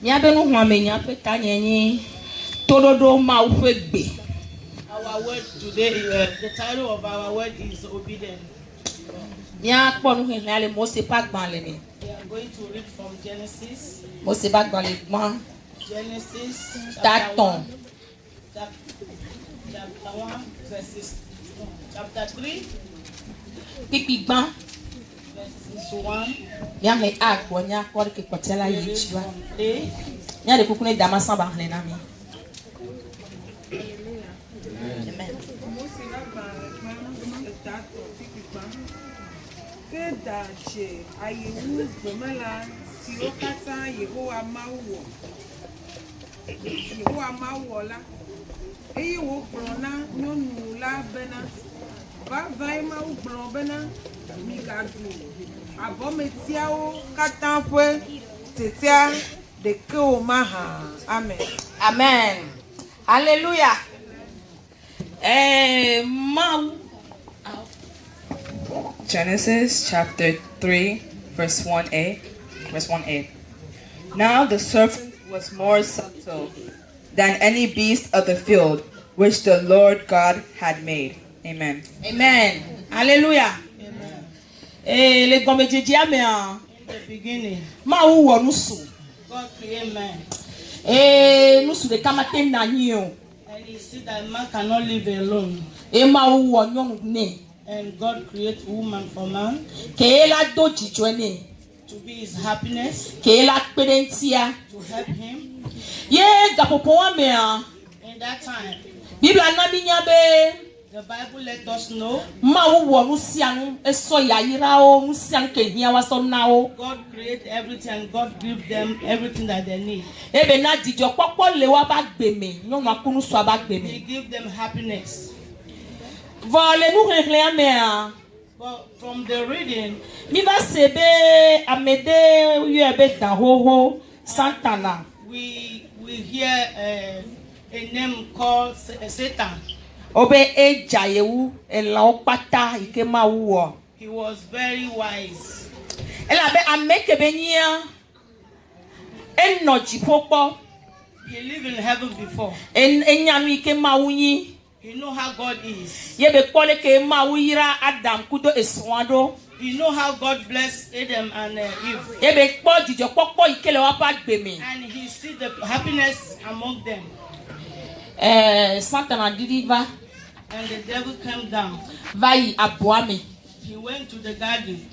Miabenu huamenya pe kanyenyi tododo ma ufegbe. Our word today, the title of our word is obedience. We are going to read from Genesis. Genesis chapter 1, chapter 3. Verses 1. Que daje ayewu gbemela si o kata Yehowa mawo la eyi wo gblona nyɔnu la bena vavae mawu gblɔ bena migadu abɔmetiawo katã ƒe tetea ɖeke o maha. Amen. Amen. Hallelujah. Genesis chapter 3, verse 1a. Now the serpent was more subtle than any beast of the field which the Lord God had made. Amen. Amen. Hallelujah. Amen. In the beginning, God created man. And he said that man cannot live alone. And God created woman for man to be his happiness, to help him. In that time, the Bible let us know God created everything and God gave them everything that they need. He gave them happiness. But from the reading, we hear a name called Satan. He was very wise. He lived in heaven before. You know how God is. You know how God blessed Adam and Eve. And he see the happiness among them. And the devil came down. He went to the garden.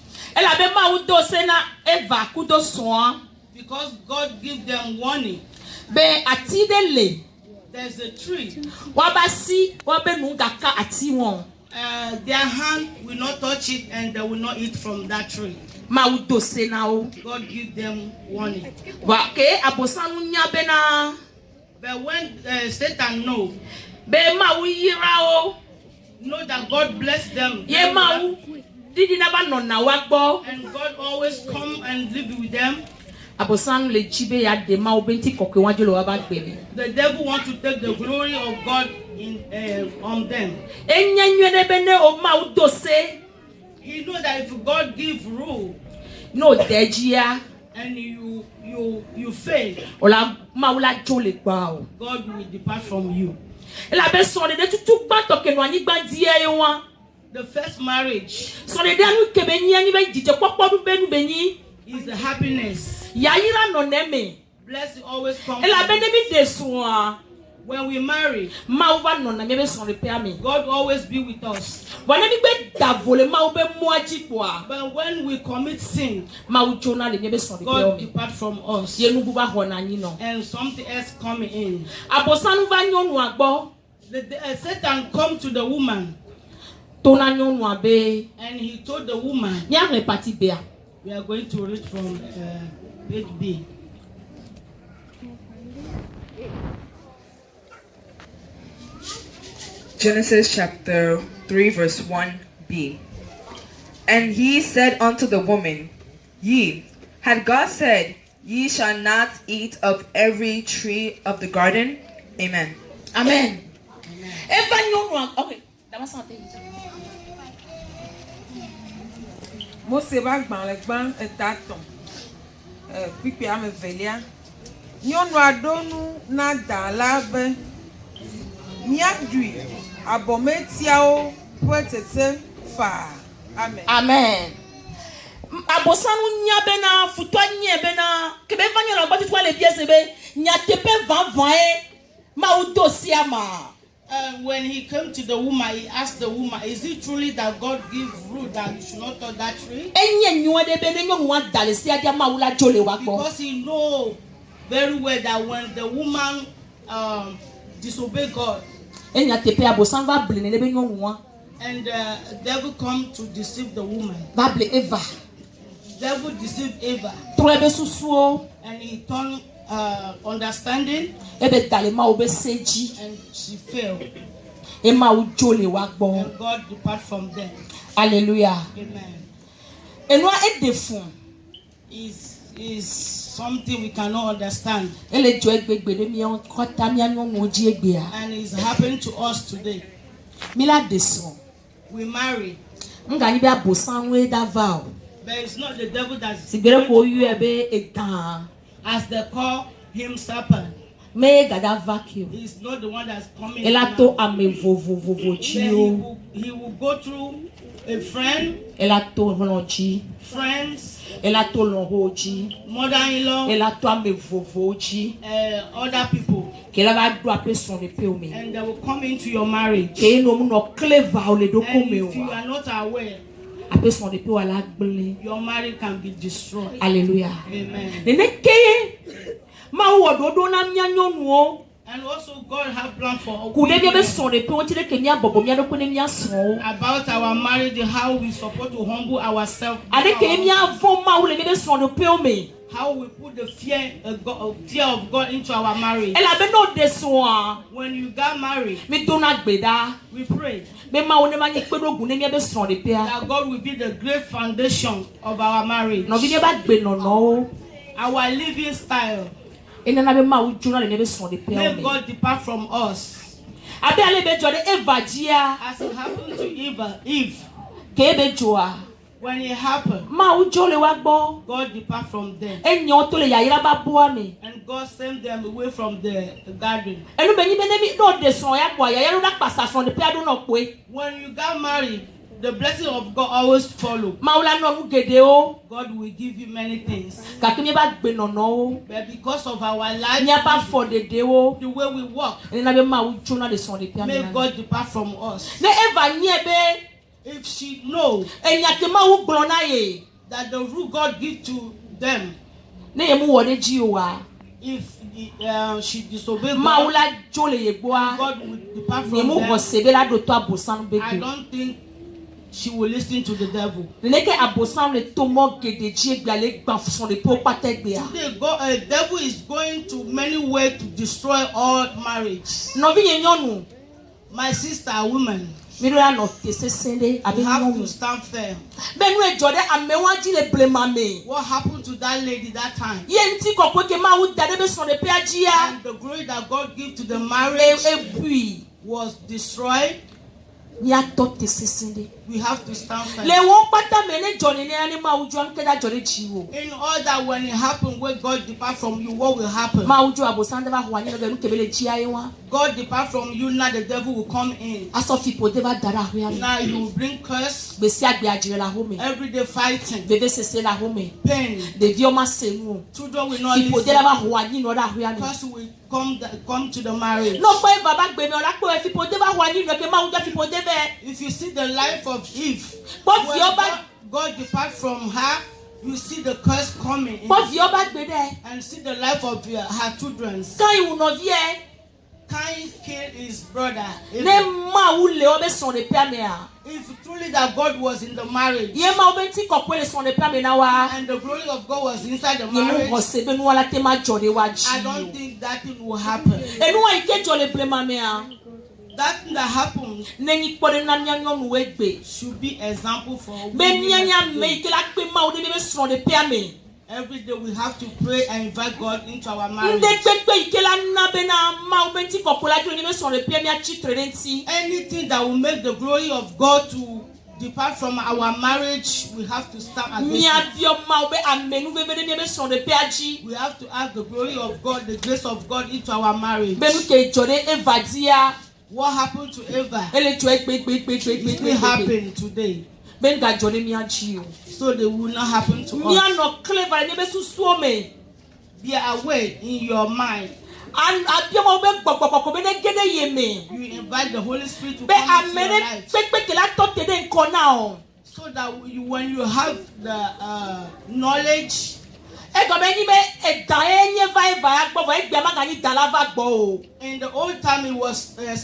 Because God gave them warning. There's a tree. Their hand will not touch it and they will not eat from that tree. God give them warning. But when Satan know that God bless them, and God always come and live with them, the devil want to take the glory of God on them. He know that if God give rule, and you fail, God will depart from you. The first marriage is the happiness. Blessing always comes. When we marry, God always be with us. But when we commit sin, God depart from us. And something else coming in. Satan come to the woman. And he told the woman, we are going to read from page B. Genesis chapter 3, verse 1b. And he said unto the woman, had God said, ye shall not eat of every tree of the garden? Amen. Amen. Okay. Mose va gbãn le gbã etaton. Kpikpi ame velia. nyɔnu aɖonu na da la be míaɖui abɔmetiawo ƒe tete faa. Amen. Amen. Abosanu nya bena futwa nye bena kebe vanya la bati twa le biese be nya tepe vanvae ma udosiama. When he came to the woman, he asked the woman, is it truly that God gives fruit that you should not touch that tree? Because he knows very well that when the woman disobeyed God, and the devil come to deceive the woman. Devil deceived Eva. And he turned understanding, and she failed. And God depart from them. Hallelujah. Amen. And what is something we cannot understand. And it's happening to us today. We marry. But it's not the devil that's as they call him serpent. He's not the one that's coming. He will go through a friend, friends, mother-in-law, other people, and they will come into your marriage. And if you are not aware, your marriage can be destroyed. Hallelujah. Amen. And also God has planned for about our marriage, how we supposed to humble ourselves, how we put the fear of God into our marriage. When you got married, we pray that God will be the great foundation of our marriage, our living style. May God depart from us. As it happened to Eve. When it happened, God depart from them. And God sent them away from the garden. When you got married, the blessing of God always follow. God will give you many things. But because of our life, the way we walk, may God depart from us. If she knows that the rule God gives to them, if she disobeys God, God will depart from them. I don't think she will listen to the devil. Today, the devil is going to many ways to destroy all marriage. My sister, a woman, you have to stand firm. What happened to that lady that time? And the glory that God gave to the marriage was destroyed. We have to stand firm. In order when it happens, when God depart from you, what will happen? God depart from you, now the devil will come in. Now you will bring curse, every day fighting, pain. Children will not listen. Curse will come to the marriage. If you see the life of Eve, God depart from her, you see the curse coming in, and see the life of her children. Cain killed his brother. If truly that God was in the marriage, and the glory of God was inside the marriage, I don't think that thing will happen. That thing that happens should be example for women. Every day we have to pray and invite God into our marriage. Anything that will make the glory of God to depart from our marriage, we have to start again. Mia bioma obe amenu bebe de mebe son de peaji. We have to ask the glory of God, the grace of God into our marriage. Benu ke jode evadia. What happened to Eva? Ele jo It will happen today. Ben ga jode miaji o. So they will not happen to Mia us. no clever mebe susuo me. Be aware in your mind. And abioma obe gbogbogbogbo be de gede ye me. You invite the Holy Spirit to Be come into your amene life. pepe ke la to tede nko na o. So that when you have the knowledge, Ego be ni be edan enye vai agbo egbe magani dalava gbo o. in the old time it was the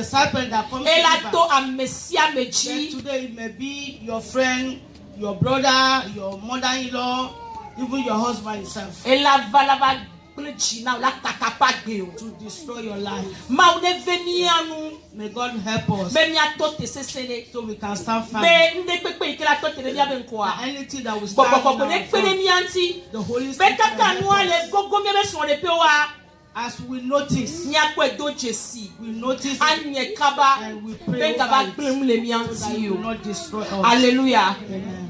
serpent that comes to Ela Eva. to amesia Then meji. today it may be your friend, your brother, your mother-in-law, even your husband himself, Ela valava pleji na la kakapa gbe o. to destroy your life. Ma o ne venianu. May God help us Be mi ato te sesele. so we can stand firm. Be nde pepe ikela to te de bia be nko a. Anything that will stand in Gbogbogbogbo our ne pere front, mi anti. the Holy Be Spirit will kaka nu help ale us. gogo mi be so de pe wa. As we notice, Ni akpo edo jesi. we notice it, Anye kaba. and we Be pray kaba over it, gbem le mi so that anti it will o. not destroy us. Hallelujah. Amen.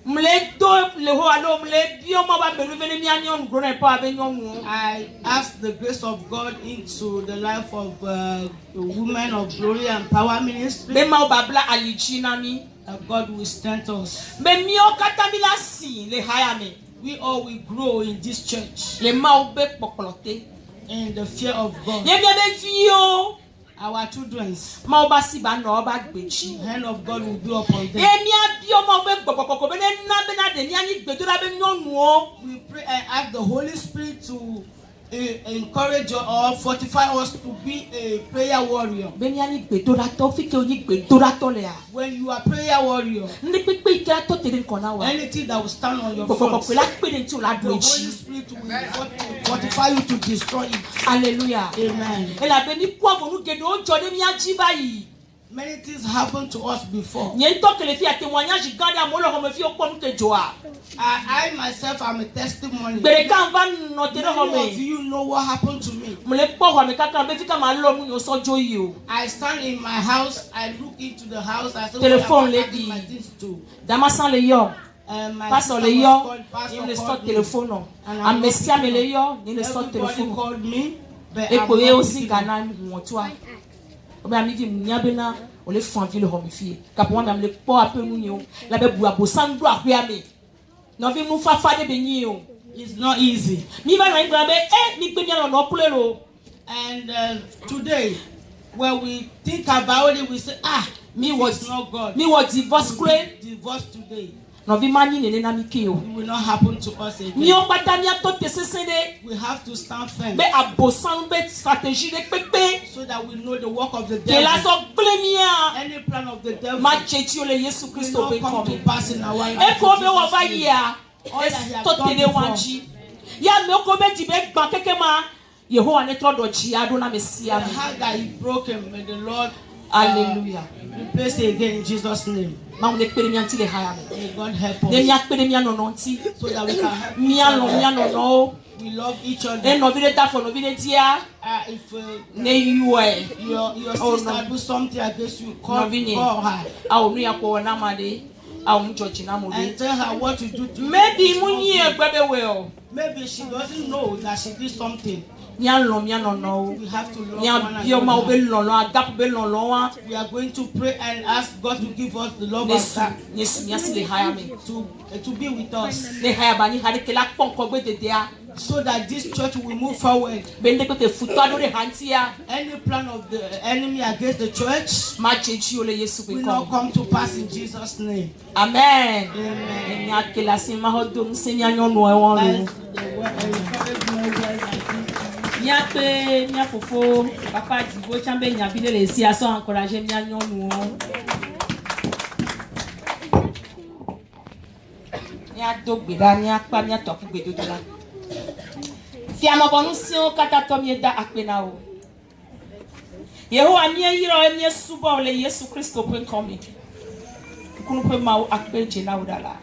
Mle do le ho alo mle bi o mo ba belu vele mi anyon gro na pa be nyonu. I ask the grace of God into the life of the women of glory and power ministry, Be ma o babla alichi na mi. that God will strengthen us. Be mi o kata mi la si le haya me. We all will grow in this church Le ma o be popolote. in the fear of God. Ye mi be fi o. Our children, Ma o ba si ba no ba gbeji. the hand of God will be upon them. Emi abi o ma be gbogbogbogbo be na de ni ani gbedo la be nyonu o. We pray and ask the Holy Spirit to encourage or fortify us to be a prayer warrior. Be ni ani gbedo la to fi ke oni gbedo la to le a. When you are prayer warrior, Ndi pepe ikela to te de nko na wa. anything that will stand on your front, Gbogbogbogbo la pe de ti o la the do Holy eji. Spirit will fortify you to destroy it. Hallelujah. Amen. Ela be ni ku abonu gede o jo de mi aji bayi. Many things happened to us before. Nye to kele fi a témoignage gande amolo ko me fi o ponu ke jo a. I myself am a testimony. Gbere kan va no te no Many of me. you know what happened to me. Mo le po ho mi kaka be fi ka ma lo mu yo sojo yi o. I stand in my house, I look into the house, I say, Telephone what am I lady. adding my things to? Damasan le yo. My Pastor sister le was yo. called, pastor Ni le so called me. telephone. And I'm Amesia not me le yo. Ni le so Everybody telephone. called me, but E I'm ko ye not o si picking Ghana mu to a. O be ami vi mu nya be na o le fan vi le ho mi fi. Ka po ma me le po ape mu ni o. La be bu abosan do ahwe ame. No vi mu fafa de be nyi o. It's not easy. Mi ba na ngba be mi gbe mi na no pule ro. And today, when we think about it, we say, Mi this was is not God. mi was divorce kure. Divorce today. No vi mani ne na mi ke o. It will not happen to us Mi again. o pata mi ato te sesen de. We have to stand firm Be abosan be strategie de pepe. so that we know the work of the Ke la devil. so gle mi a. Any plan of the devil Ma chechi o le Yesu will Kristo not be come to come. pass in our life. E ko be wo ba yi a. All that he has To done te de before. wanji. Ya me ko be di be gban keke ma. Yehowa ne tro do ji ado na me The sia me. heart that he broken, may the Lord Hallelujah. replace it again in Jesus' name. Ma ne pere mi anti le haya me. May God help Ne mi us apere mi ano no nti. so that we can help Mi each ano other. no. We love each other. E no vi de ta fo no vi de dia. If Ne yuwe. your Oh, sister no. do something against you, No call vini. her A o nu ya ko na ma de. A o mu George na mo de. and tell her what you do to Maybe mu yi egbe be we o. Maybe she doesn't know that she did something. Mi ano no. We have to love Mi one a bi o ma o be another. lolo agap be lolo wa. We are going to pray and ask God to give us the love of Nesu that mi asi le haya me. to be with us, Ne haya ba ni hade ke la pon ko gbe dede a. so that this church will move forward. Be nde ko te futu ado de hanti a. Any plan of the enemy against the church Ma chechi o le Yesu be will not come. come to pass in Jesus' name. Amen. Amen. Ni akela sin ma ho do nse ni anyonu e won As lo. the word encouragement Ni ape ni afofo papa jibo chambe nya bi le si aso encourager mi anyonu o. Ni adogbe da ni apa ni atoku gbe dodo la. Fi amobonu si o kata to mi da apena o. Yehowa mi yiro mi subo le Yesu Kristo pe komi. Kunu pe ma o akpe je na udala.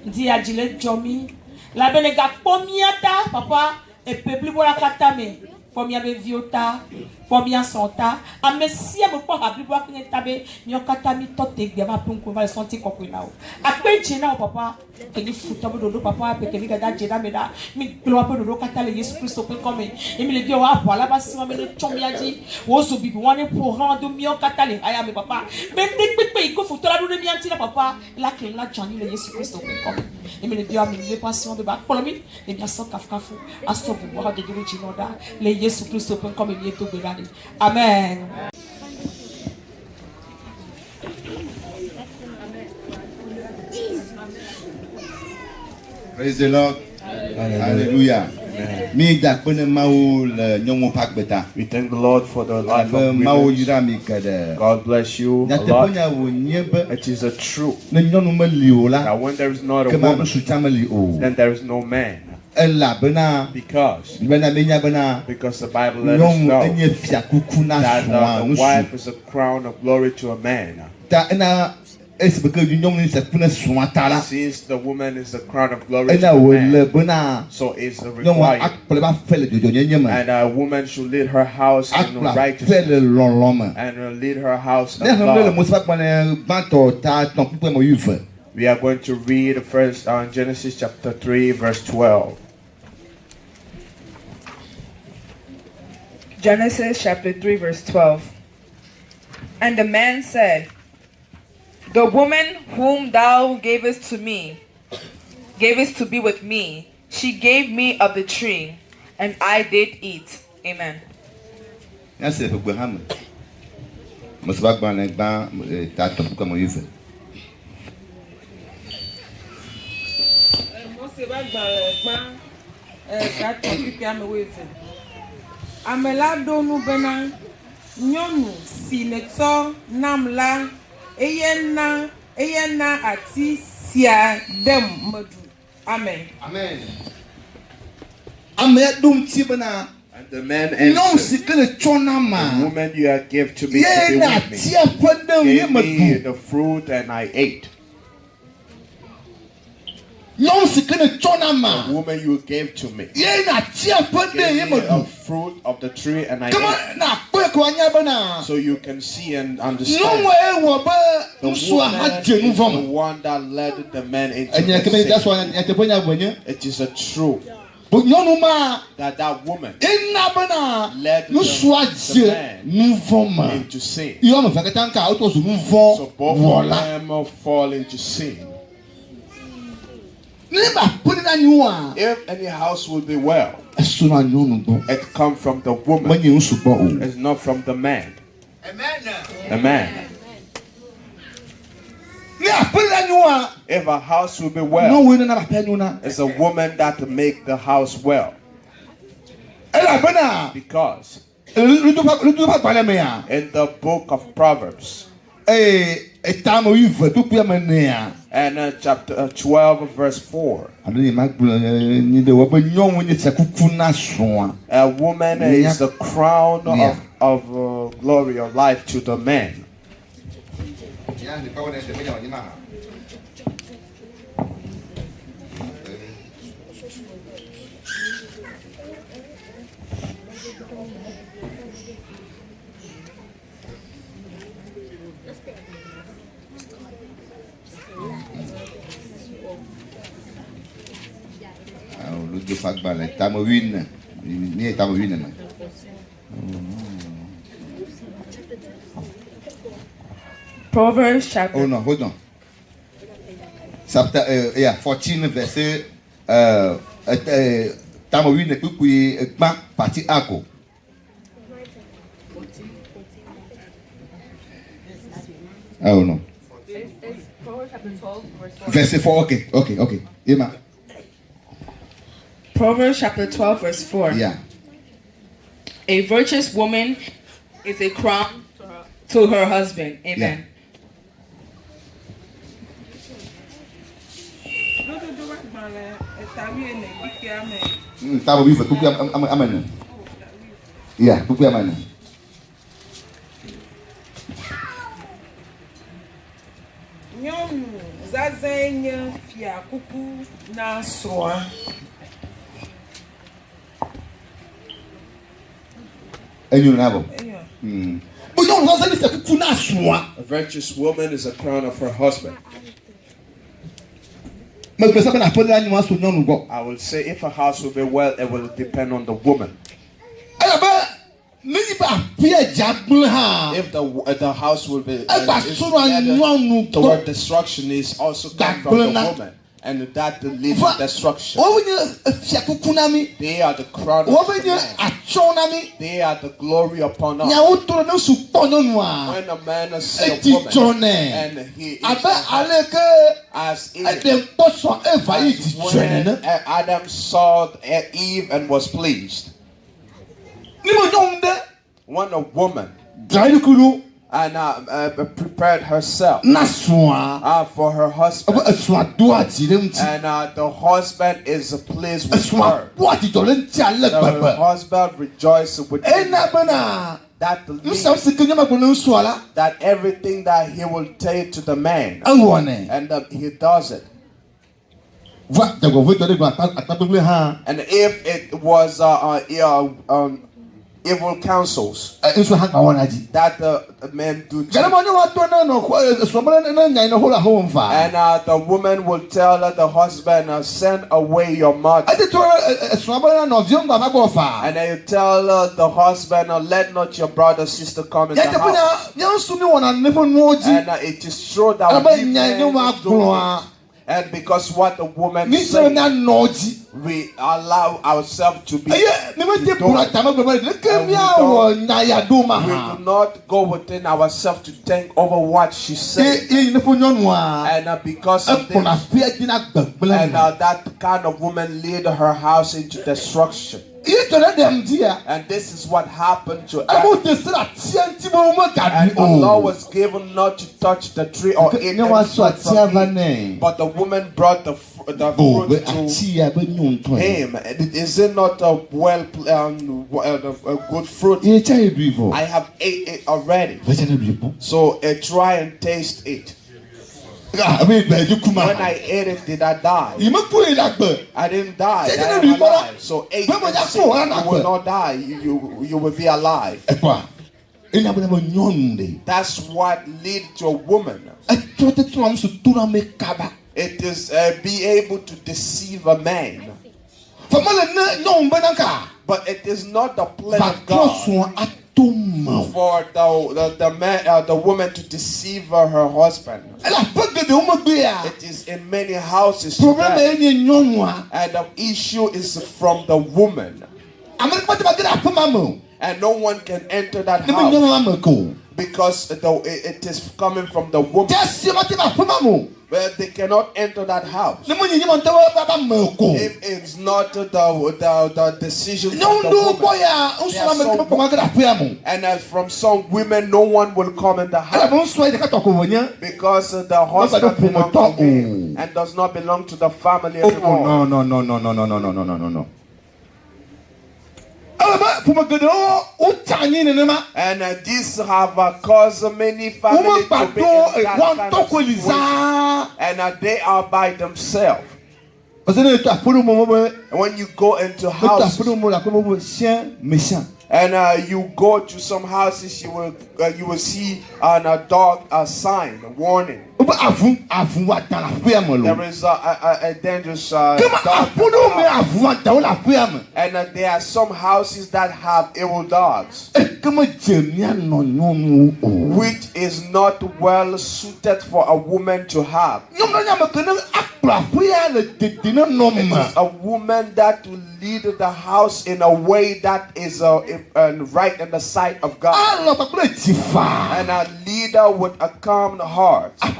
Ndi ajile jomi la bene ga pomiata papa e pebli bora kata me. pour mia be viota pour mia sonta amesia me kwa habibu akene tabe nyokata mi tote gba punko va sonti kopo na o akpe jina o papa ke ni futa bo do papa pe ke mi gada jina me da mi glo po do kata le Yesu Christ pe come e mi le bi o wa la ba si me le chomia ji wo so bibi won pour rendre mi o kata le aya me papa me te pe ko futa la do mi anti la papa la ke la jani le Yesu Christ pe come e mi le bi o mi le passion de ba polomi e bien so kafkafu aso bu wa de do jinoda le Yesu Christ pe come mi to gberani amen. Praise the Lord. Hallelujah. We thank the Lord for the life of women. God bless you a lot. It is a truth that when there is not a woman, then there is no man. Because the Bible let us know that the wife is a crown of glory to a man. Since the woman is the crown of glory to a man, so it's required. And a woman should lead her house in righteousness and lead her house in love. We are going to read first on Genesis chapter 3 verse 12. Genesis chapter 3 verse 12. And the man said, the woman whom thou gavest to be with me, she gave me of the tree, and I did eat. Amen. Amela donu bena nyonu si neto namla eyena ati sia dem madu. Amen. Amen. Amen. Dum ti bena. And the man answered, the woman you have given to me to be with me gave me the fruit and I ate. The woman you gave to me gave me a fruit of the tree and I ate. So you can see and understand. The woman is the one that led the man into sin. It is a truth that woman led the man into sin. So both of them fall into sin. If any house will be well, it comes from the woman. It's not from the man. Amen. If a house will be well, it's a woman that make the house well. Because in the book of Proverbs, and chapter 12 verse 4, a woman is the crown of glory or life to the man. Proverbs chapter. Oh no, hold on. Chapter 14 verset tamawin kukui ekma parti ako. Oh no. Proverbs chapter 12 verse 4. Verset 4. Okay. Emma. Proverbs chapter 12 verse 4. Yeah. A virtuous woman is a crown to her husband. Amen. Yeah, kupi amen. Nyonu zazenye fia kuku na soa. A virtuous woman is a crown of her husband. I will say if a house will be well, it will depend on the woman. If the house will be the word destruction is also come from the woman. And that the lead to destruction. They are the crown of the man. They are the glory upon us. When a man is a woman, and he is as Eve, when Adam saw Eve and was pleased. When a woman and prepared herself for her husband, and the husband is pleased with her. The husband rejoices with her. That everything that he will take to the man, and he does it. And if it was evil counsels that the men do, and the woman will tell the husband, send away your mother, and they tell the husband, let not your brother sister come in the house. And it is true that we men do it. And because what the woman said, we allow ourselves to be. We do not go within ourselves to think over what she said. And because of this, and that kind of woman lead her house into destruction. And this is what happened to Adam. And the law was given not to touch the tree or eat any fruit from it. But the woman brought the fruit to him. Is it not a good fruit? I have ate it already. So try and taste it. When I ate it, did I die? I didn't die. I am alive. So eat and see. You will not die. You will be alive. That's what leads to a woman. It is be able to deceive a man. But it is not the plan of God for the woman to deceive her husband. It is in many houses today, and the issue is from the woman, and no one can enter that house because it is coming from the woman. Well, they cannot enter that house if it's not the decision from the woman. And from some women, no one will come in the house because the husband belongs to him and does not belong to the family anymore. No. And this have caused many families to be in that kind of situation. And they are by themselves. And when you go into houses, and you go to some houses, you will see a dog sign, a warning. There is a dangerous dog. And there are some houses that have evil dogs, which is not well suited for a woman to have. It is a woman that will lead the house in a way that is right in the sight of God. And a leader with a calm heart. And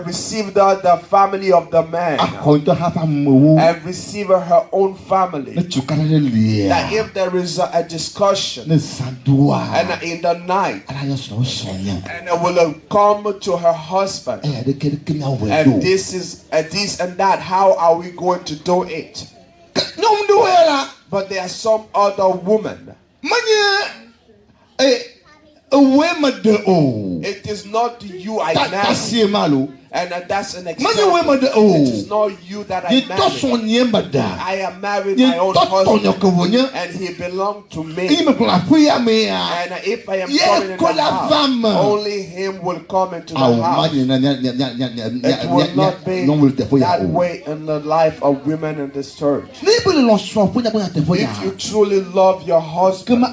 receive the family of the man. And receive her own family. That if there is a discussion and in the night, and it will come to her husband, and this and that, how are we going to do it? But there are some other women It is not you I marry. And that's an example. It is not you that I married. I am married my own husband, and he belonged to me. And if I am coming in the house, only him will come into the house. It will not be that way in the life of women in this church. If you truly love your husband,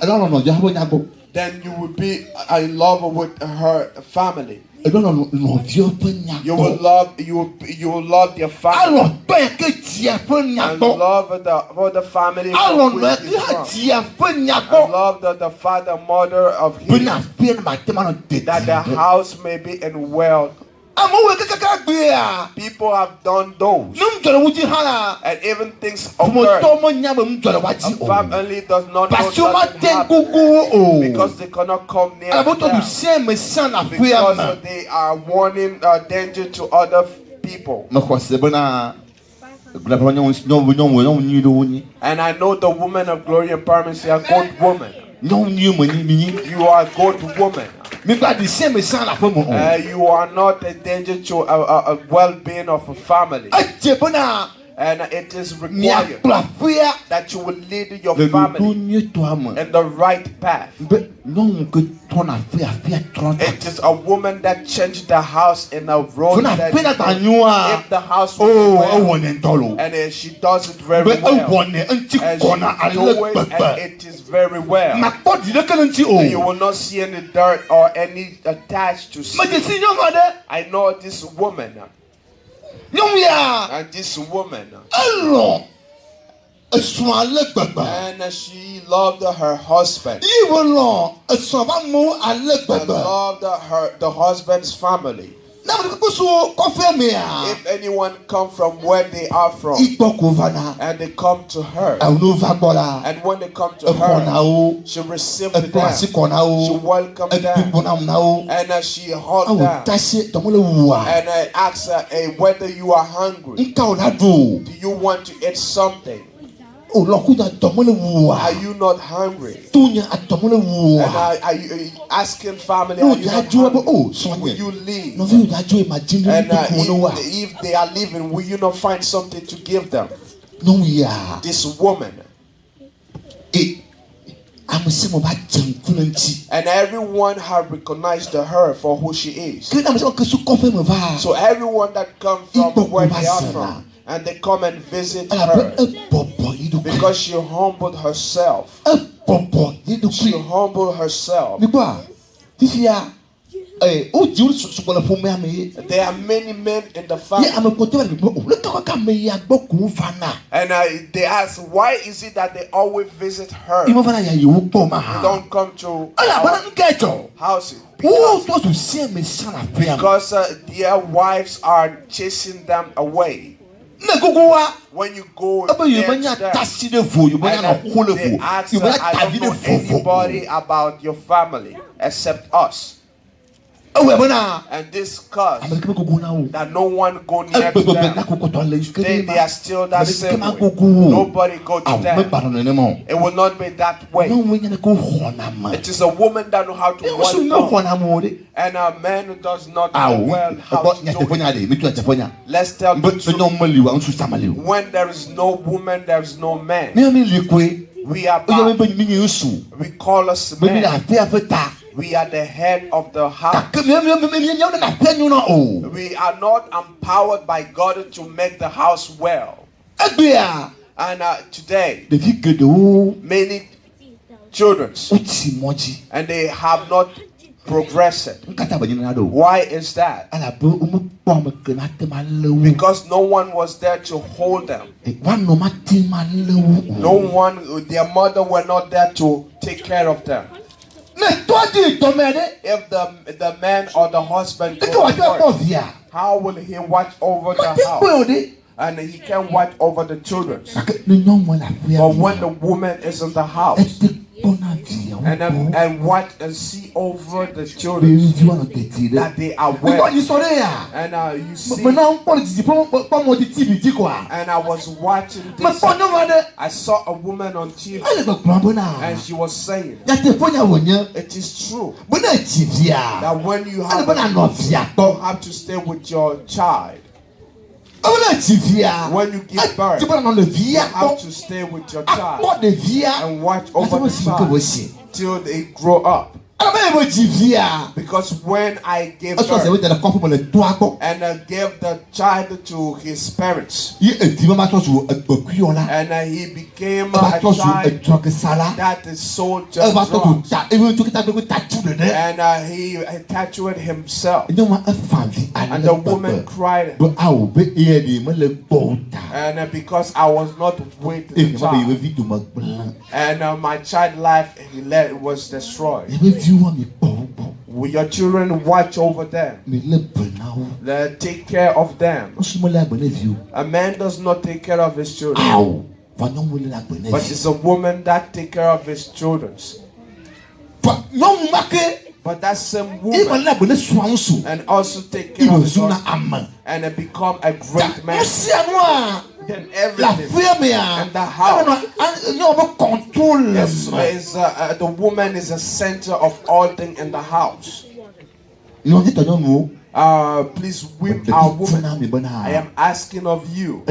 then you will be in love with her family. You will love their family and love the family from which he's from. And love the father and mother of him, that the house may be in wealth. People have done those, and even things occur. A family does not know something happen because they cannot come near them, because they are warning danger to other people. And I know the woman of Glory Empowerment is a good woman. You are a good woman. You are not a danger to a well-being of a family. And it is required that you will lead your family in the right path. It is a woman that changed the house in a road that if the house was well, and she does it very well, and she do it, and it is very well, and you will not see any dirt or any attached to sin. I know this woman. And this woman, and she loved her husband, and loved the husband's family. If anyone come from where they are from, and they come to her, and when they come to her, she received them, she welcomed them, and she hugged them, and I asked her, hey, whether you are hungry, do you want to eat something? Are you not hungry? And are you asking family, are you not hungry? Will you leave? And if they are leaving, will you not find something to give them? This woman. And everyone have recognized her for who she is. So everyone that comes from where they are from, and they come and visit her, because she humbled herself. She humbled herself. There are many men in the family. And they ask, why is it that they always visit her? They don't come to our houses. Because their wives are chasing them away. When you go there, they ask, I don't know anybody about your family except us. And this cause that no one go near to them. They are still that same way. Nobody go to them. It will not be that way. It is a woman that knows how to welcome, and a man who does not know well how to do it. Let's tell the truth. When there is no woman, there is no man. We are bad. We call us men. We are the head of the house. We are not empowered by God to make the house well. And today, many children, and they have not progressed. Why is that? Because no one was there to hold them. No one, their mother were not there to take care of them. If the man or the husband goes to work, how will he watch over the house? And he can watch over the children. But when the woman is in the house, and watch and see over the children that they are well. And you see, and I was watching this. I saw a woman on TV and she was saying it is true that when you have to stay with your child. When you give birth, you have to stay with your child and watch over the child till they grow up. Because when I gave birth and I gave the child to his parents, and he became a child that is so just drugs, and he tattooed himself, and the woman cried, and because I was not with the child, and my child life was destroyed. Will your children watch over them? Take care of them. A man does not take care of his children, but it's a woman that takes care of his children. But that same woman and also take care of his husband and become a great man. Then everything and the house the woman is a center of all things in the house. Please whip our woman. I am asking of you,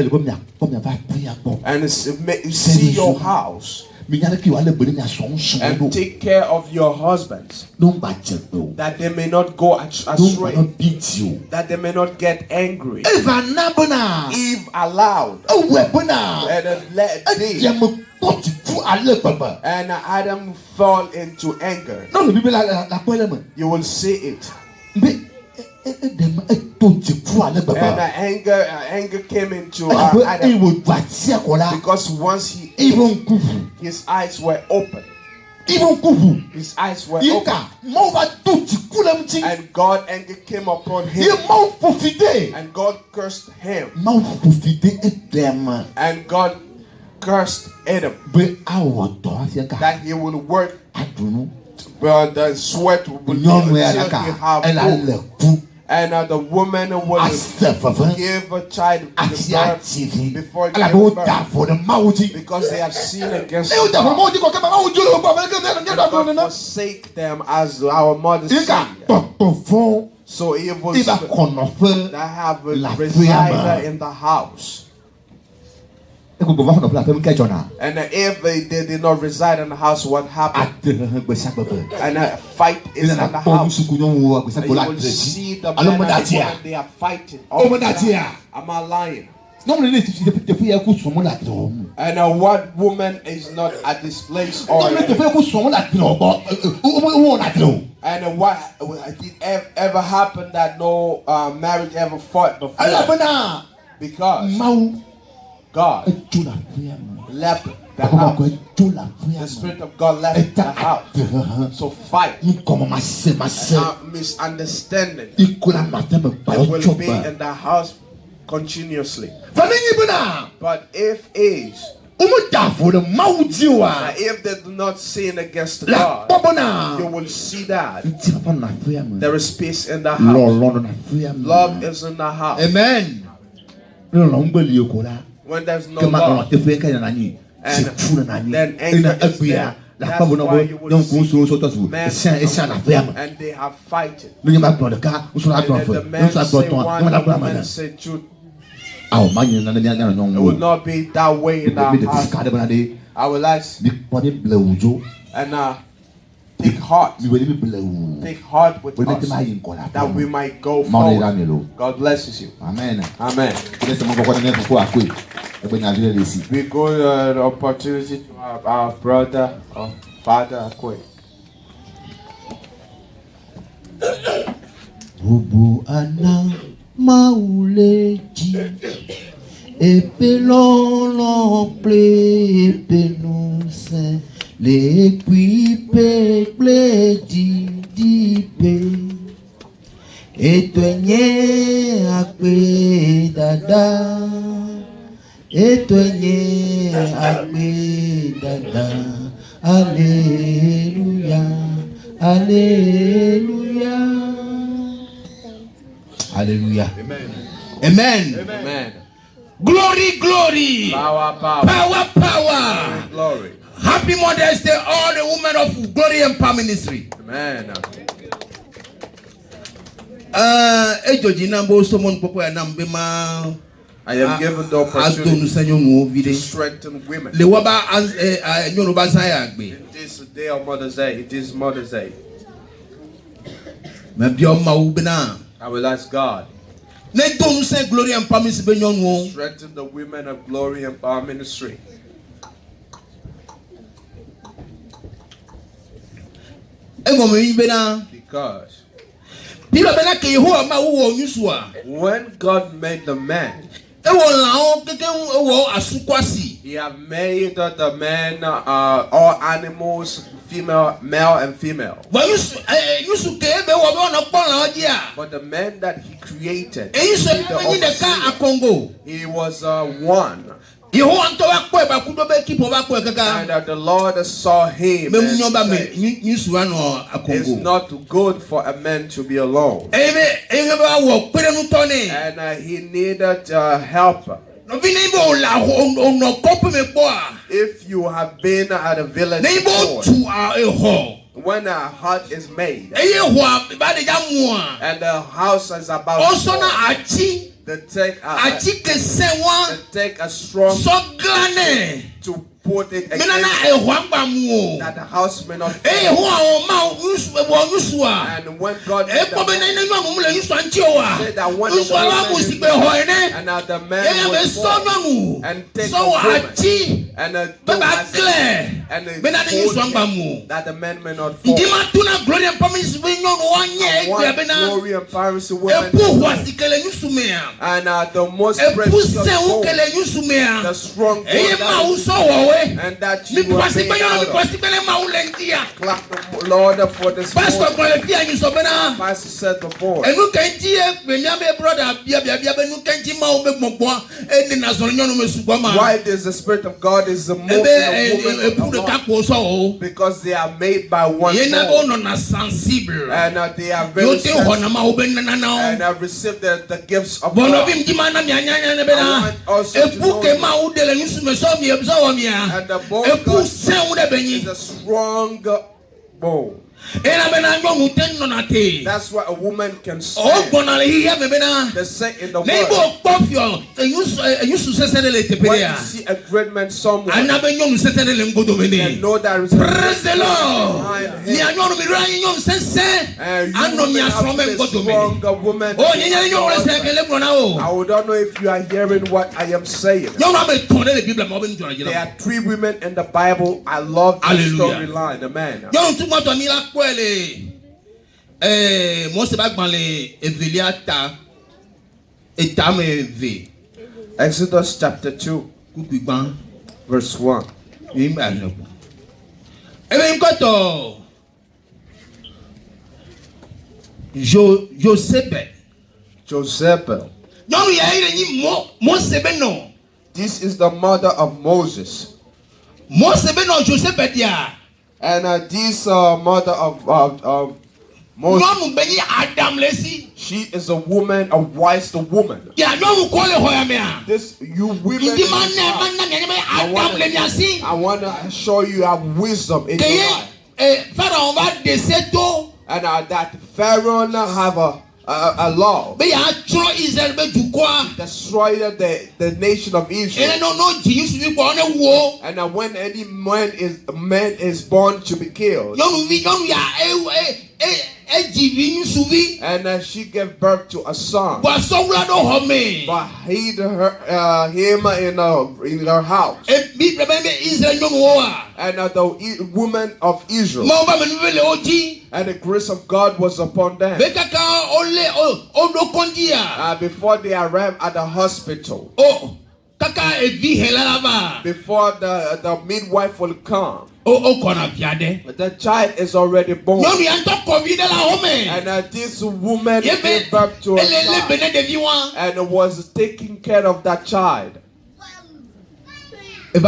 and see your house and take care of your husbands, that they may not go astray, that they may not get angry. Eve allowed and let and Adam fell into anger. You will see it. And anger came into Adam, because once he ate, his eyes were open. His eyes were open. And God anger came upon him. And God cursed him. And God cursed Adam that he will work, but the sweat will be until he have food. And the woman will give a child before giving birth, because they have sinned against God. God forsake them as our mother said. So evil spirits that have resided in the house. And if they did not reside in the house, what happened? And a fight is in the house. And you will see the men and the women, they are fighting. Am I lying? And what woman is not at this place? And what did ever happen that no marriage ever fought before? Because God left the house. The Spirit of God left the house. So fight and misunderstanding will be in the house continuously. But if they do not sin against God, you will see that there is peace in the house. Love is in the house. Amen. When there's no love, and then anger is there. That's why you will see men and they are fighting. And then the man say one, the woman say two. It will not be that way in our house. I will ask and take heart with us, that we might go forward. God blesses you. Amen. Amen. We go the opportunity to our brother or father Akwe. Bubu ana mauleji epelon ple penuse le pipe ple di pe etonye akpe dada etonye akpe dada Alléluia. Alléluia. Alléluia. Amen. Amen. Amen. Glory, glory. Power, power. Power, power. Glory. Happy Mother's Day, all the women of Glory and Power Ministry. Amen. I am given the opportunity to strengthen women. It is the day of Mother's Day. It is Mother's Day. I will ask God. Strengthen the women of Glory and Power Ministry. Because when God made the man, He have made the man all animals, female, male and female. But the man that He created, he was one. And the Lord saw him and said, it's not good for a man to be alone. And he needed a helper. If you have been at a village before, when a hut is made and the house is about to fall, they take a strong to put it against that the house may not fall. And when God did that, said that when the woman and now the man will fall and take a woman and that the man may not fall. And one Glory and Power women and the most precious gold, the strong gold, and that you are made out of. Clap the Lord for this Pastor said before. Why does the Spirit of God is the most woman because they are made by one soul. And they are very sensitive and have received the gifts of God. I want also to know and the bone of God is a strong bone. That's why a woman can stand. They say in the word, when you see a great man somewhere, and know that is praise the Lord. Woman, I don't know if you are hearing what I am saying. There are 3 women in the Bible. I love this storyline. The man. Exodus chapter 2 verse 1. Joseph. This is the mother of Moses. And this mother of Moses, she is a woman, a wise woman. This you women, I want to show you have wisdom in your life. And that Pharaoh have a law. Destroy the nation of Israel. And when any man is born to be killed, and she gave birth to a son, but hid him in her house. And the woman of Israel, and the grace of God was upon them. Before they arrived at the hospital, before the midwife will come, the child is already born. And this woman gave birth to a child and was taking care of that child. And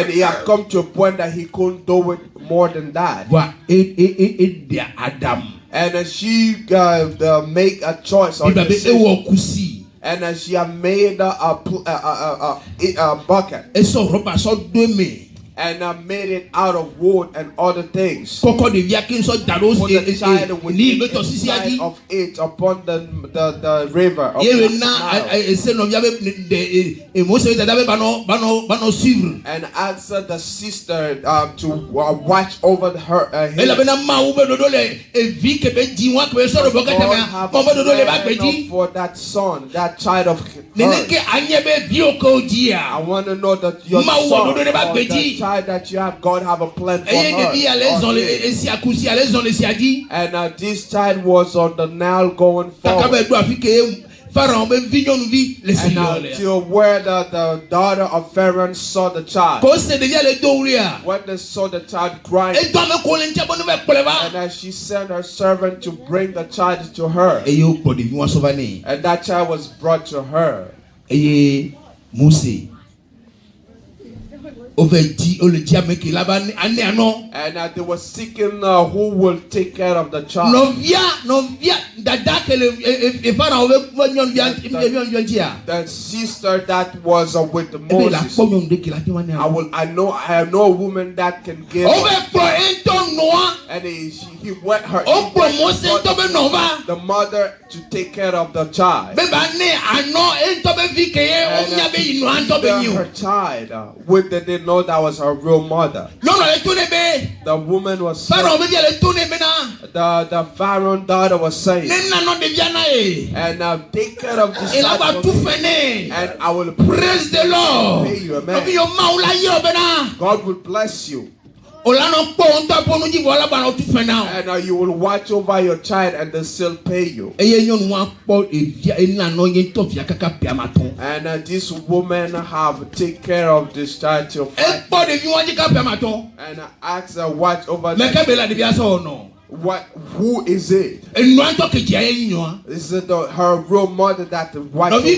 he had come to a point that he couldn't do it more than that. And she make a choice or decision. And she had made a bucket. And made it out of wood and other things. Put the child within inside of it upon the river of and answered the sister to watch over her. For that son, that child of hers. I want to know that your son, that child that you have, God have a plan for her. And this child was on the Nile going forward. And until where the daughter of Pharaoh saw the child. When they saw the child crying, and as she sent her servant to bring the child to her, and that child was brought to her. And they were seeking who will take care of the child. The sister that was with Moses. I know a woman that can give. And he went her the mother to take care of the child. And her child with the didn't know that was her real mother. The woman was saying, the Pharaoh daughter was saying, and take care of this child and I will praise the Lord. Pay you, amen. God will bless you. And you will watch over your child and they still pay you. And this woman have take care of this child till 5 years. And ask her watch over the who is it? Is it her real mother that watch over her?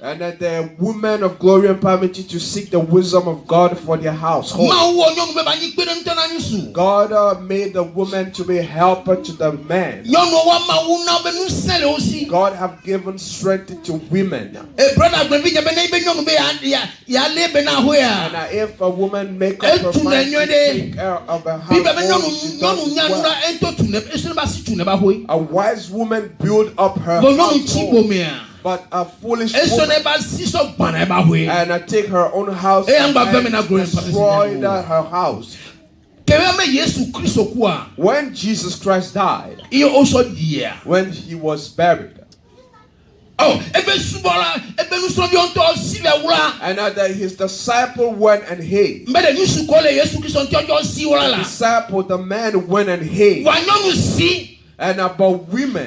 And that the women of glory and permitted to seek the wisdom of God for their household. God made the woman to be a helper to the man. God have given strength to women. And if a woman make up her mind to take care of her household, she does well. A wise woman build up her household. But a foolish woman and take her own house and destroy her house. When Jesus Christ died, when he was buried, and his disciple went and hid. The disciple, the man went and hid. And about women,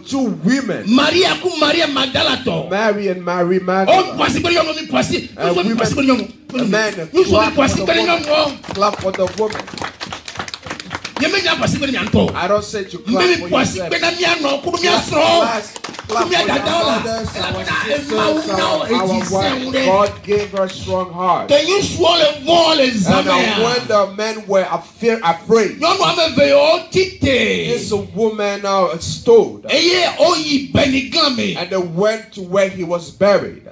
two women, Mary and Mary Magdalene, and women, men, clap for the woman. I don't say to clap for yourself. Clap for your mothers, our sisters, our wives. God gave her a strong heart. And when the men were afraid, this woman stood and they went to where he was buried.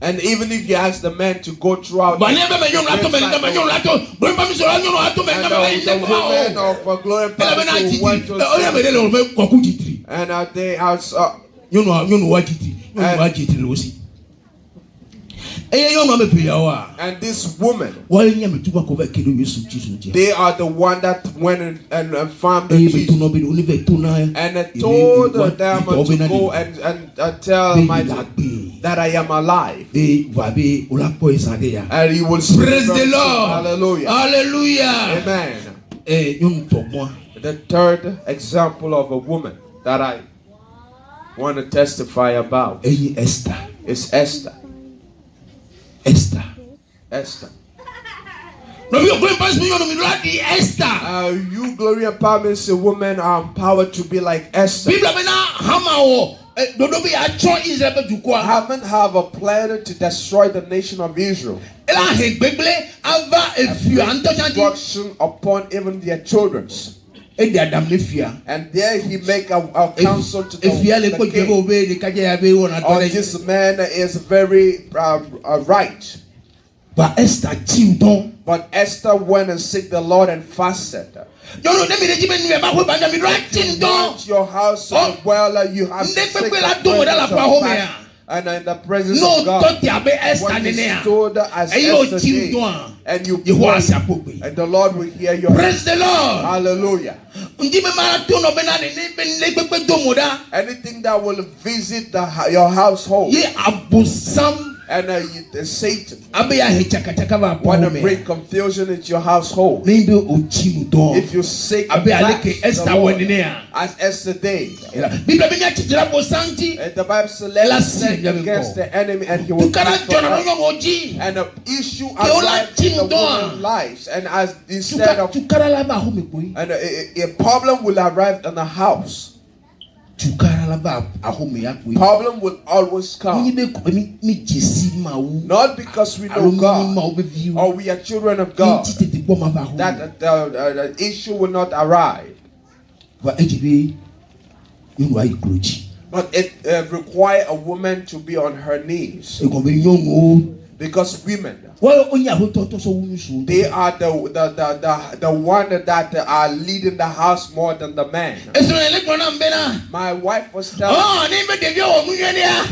And even if you ask the men to go throughout, and the women of glory went to and they are and this woman, they are the one that went and found the Jesus. And told them to go and tell my that I am alive. And he will praise the Lord. Hallelujah. Hallelujah. Amen. The third example of a woman that I want to testify about is Esther. Esther. You glory empowerment is a woman empowered to be like Esther. Haven't have a plan to destroy the nation of Israel. Destruction upon even their children. And there he make a counsel to the king. Oh, this man is very right. But Esther went and seek the Lord and fasted. Your house well, you have to seek the presence of God. And in the presence of God, when you stood as Esther did, and you prayed, and the Lord will hear your praise the Lord. Hallelujah. Anything that will visit your household, and Satan want to bring confusion into your household. If you seek the Lord, as Esther did, and the Bible says, let us stand against the enemy and he will fight for us. And the issue arrived in the woman's lives, and as instead of and a problem will arrive in the house. Problem will always come. Not because we know God or we are children of God that the issue will not arrive. But it requires a woman to be on her knees. Because women, they are the one that are leading the house more than the man. My wife was telling me,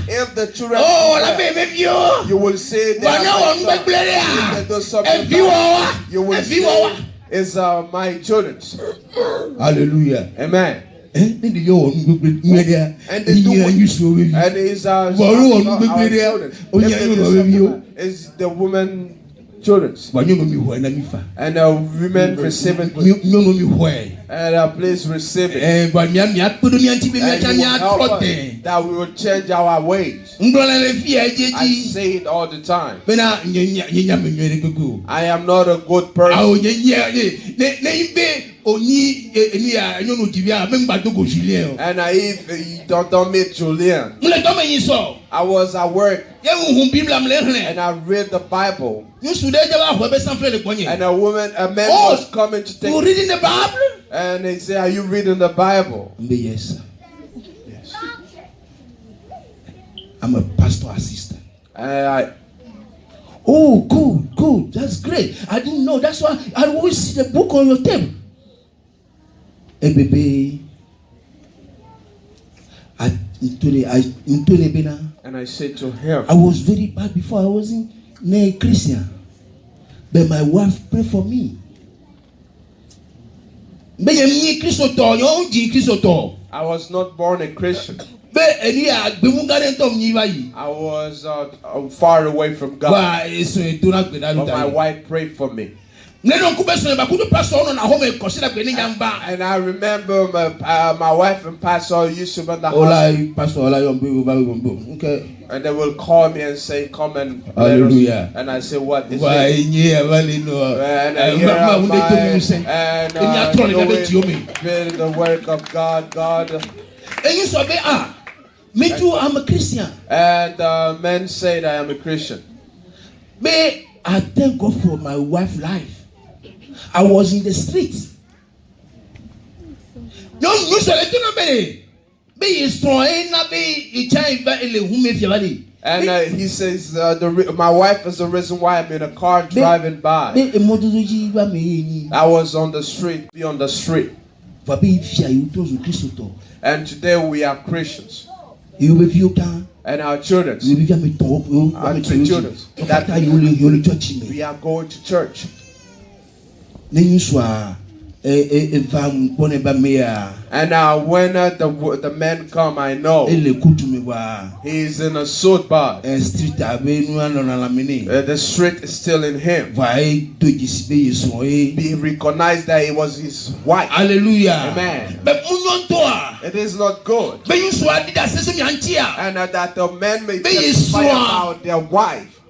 if the children you will say they you will say is my children. Hallelujah. Amen. And they do and is our children. Is the woman children. And the women receive it. And please receive it. And that we will change our ways. I say it all the time. I am not a good person. And if you don't meet Julian, I was at work and I read the Bible. And a man was coming to take. You reading the Bible? And they say, "Are you reading the Bible?" Yes, sir. Yes. I'm a pastor assistant. Oh, good. That's great. I didn't know. That's why I always see the book on your table. Hey, baby. And I said to him, I was very bad before. I wasn't a Christian. But my wife prayed for me. I was not born a Christian. I was far away from God. But my wife prayed for me. And I remember my wife and Pastor used to be in the house. And they will call me and say, "Come and hallelujah." And I say, "What is it?" And here am I, and doing the work of God. Me too, I'm a Christian. And men say that I am a Christian. I thank God for my wife's life. I was in the streets. And he says, my wife is the reason why I'm in a car driving by. I was on the street, be on the street. And today we are Christians. And our children, our two children, that we are going to church. And when the men come, I know he's in a suit bar. The street is still in him. He recognized that it was his wife. Hallelujah. Amen. It is not good. And that the men may testify about their wife.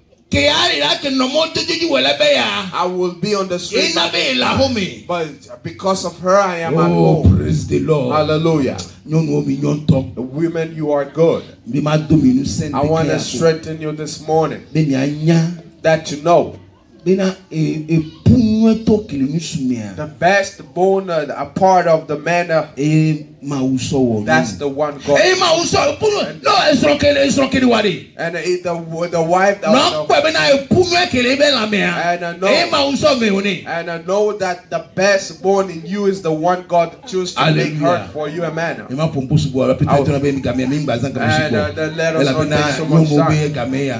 I will be on the street. But because of her, I am at home. Praise the Lord. Hallelujah. The women, you are good. I want to strengthen you this morning. That you know. The best bone, a part of the man, that's the one God. And the wife, and I know that the best bone in you is the one God chooses to make hurt for you, a man. And let us not take so much time,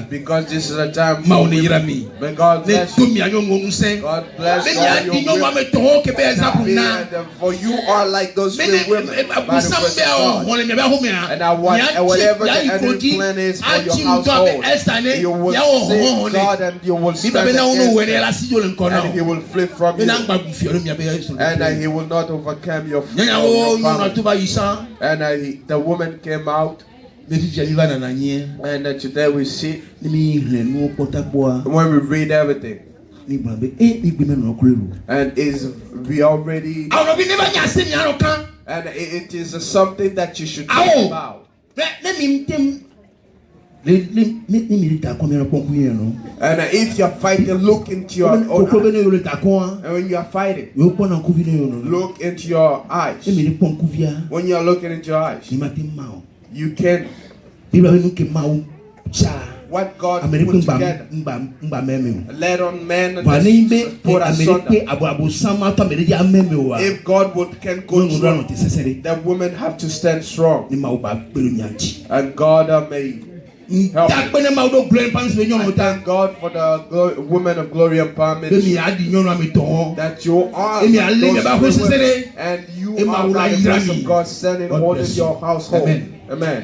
because this is a time for women. May God bless you. God bless all your women. For you are like those three women. By the grace of God. And whatever the enemy plan is for your household, you will save God and you will stand against him. And he will flee from you. And he will not overcome your family. And the woman came out. And today we see, when we read everything, and we already, and it is something that you should think about. And if you're fighting, look into your own eyes. And when you are fighting, look into your eyes. When you are looking into your eyes, you can. What God put together, let on man put asunder. If God can go through, the women have to stand strong. And God may help. I thank God for the women of glory empowerment, that you are those women, and you are by the grace of God standing holding your household. Amen.